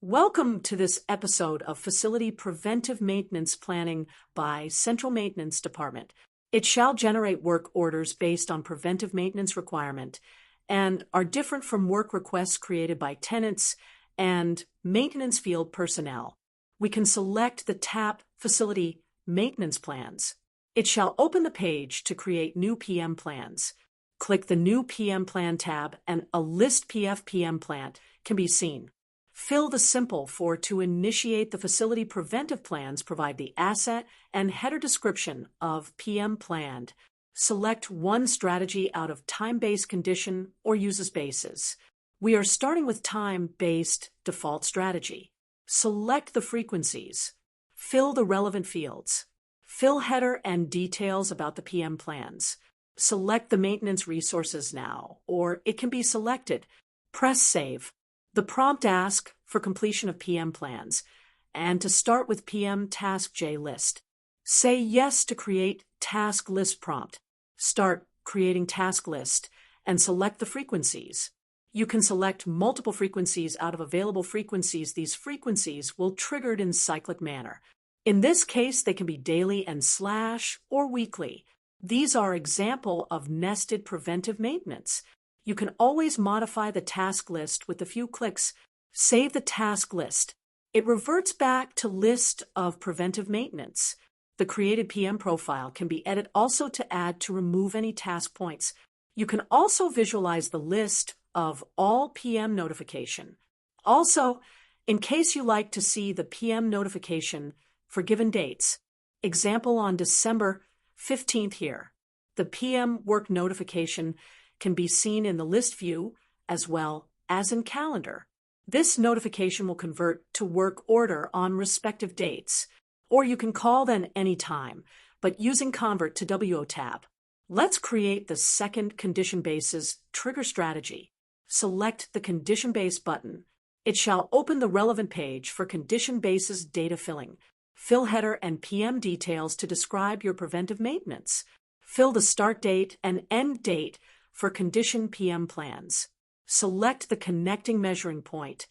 Welcome to this episode of Facility Preventive Maintenance Planning by Central Maintenance Department. It shall generate work orders based on preventive maintenance requirement and are different from work requests created by tenants and maintenance field personnel. We can select the tab Facility Maintenance Plans. It shall open the page to create new PM plans. Click the New PM Plan tab and a list PM plan can be seen. Fill the simple for to initiate the facility preventive plans. Provide the asset and header description of PM planned. Select one strategy out of time-based condition or uses bases. We are starting with time-based default strategy. Select the frequencies. Fill the relevant fields. Fill header and details about the PM plans. Select the maintenance resources now, or it can be selected. Press Save. The prompt asks for completion of PM plans and to start with PM Task J list. Say yes to create task list prompt. Start creating task list and select the frequencies. You can select multiple frequencies out of available frequencies. These frequencies will trigger in cyclic manner. In this case, they can be daily and / or weekly. These are example of nested preventive maintenance. You can always modify the task list with a few clicks. Save the task list. It reverts back to list of preventive maintenance. The created PM profile can be edited also to add to remove any task points. You can also visualize the list of all PM notification. Also, in case you like to see the PM notification for given dates, example on December 15th here, the PM work notification can be seen in the list view as well as in calendar. This notification will convert to work order on respective dates, or you can call them anytime, but using Convert to WO tab. Let's create the second condition basis trigger strategy. Select the condition base button. It shall open the relevant page for condition basis data filling. Fill header and PM details to describe your preventive maintenance. Fill the start date and end date for condition PM plans. Select the connecting measuring point.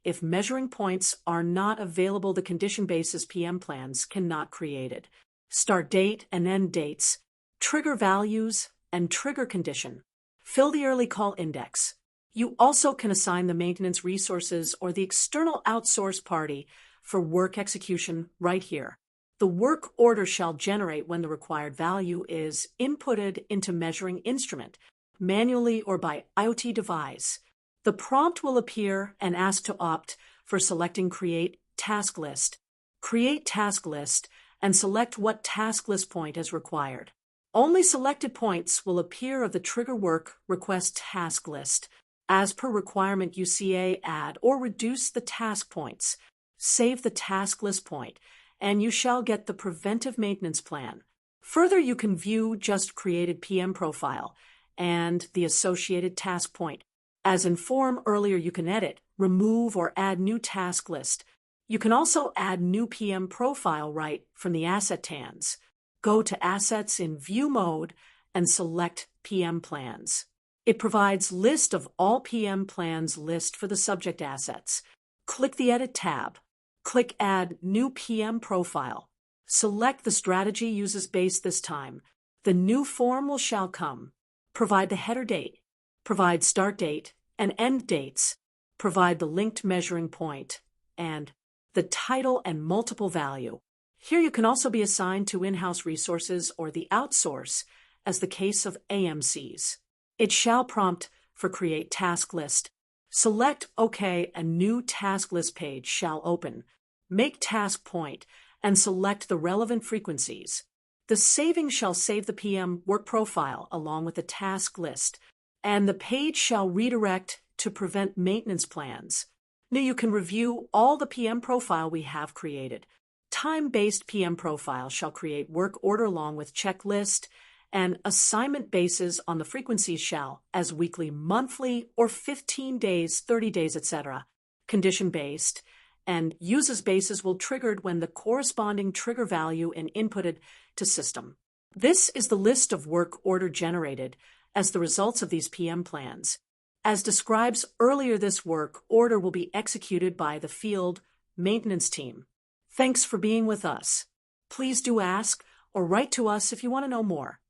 If measuring points are not available, the condition basis PM plans cannot created. Start date and end dates, trigger values, and trigger condition. Fill the early call index. You also can assign the maintenance resources or the external outsource party for work execution right here. The work order shall generate when the required value is inputted into measuring instrument, manually or by IoT device. The prompt will appear and ask to opt for selecting Create Task List. Create Task List and select what task list point is required. Only selected points will appear of the trigger work request task list. As per requirement, UCA add or reduce the task points. Save the task list point, and you shall get the preventive maintenance plan. Further, you can view just created PM profile and the associated task point. As informed earlier, you can edit, remove, or add new task list. You can also add new PM profile right from the asset TANs. Go to Assets in View mode and select PM plans. It provides list of all PM plans list for the subject assets. Click the Edit tab. Click Add New PM Profile. Select the strategy uses base this time. The new form shall come. Provide the header date. Provide start date and end dates. Provide the linked measuring point and the title and multiple value. Here you can also be assigned to in-house resources or the outsource as the case of AMCs. It shall prompt for Create Task List. Select OK, a new task list page shall open. Make task point and select the relevant frequencies. The saving shall save the PM work profile along with the task list, and the page shall redirect to prevent maintenance plans. Now you can review all the PM profile we have created. Time-based PM profile shall create work order along with checklist, and assignment bases on the frequencies shall as weekly, monthly, or 15 days, 30 days, etc. Condition-based and uses bases will triggered when the corresponding trigger value and inputted to system. This is the list of work order generated as the results of these PM plans. As described earlier, this work order will be executed by the field maintenance team. Thanks for being with us. Please do ask or write to us if you want to know more.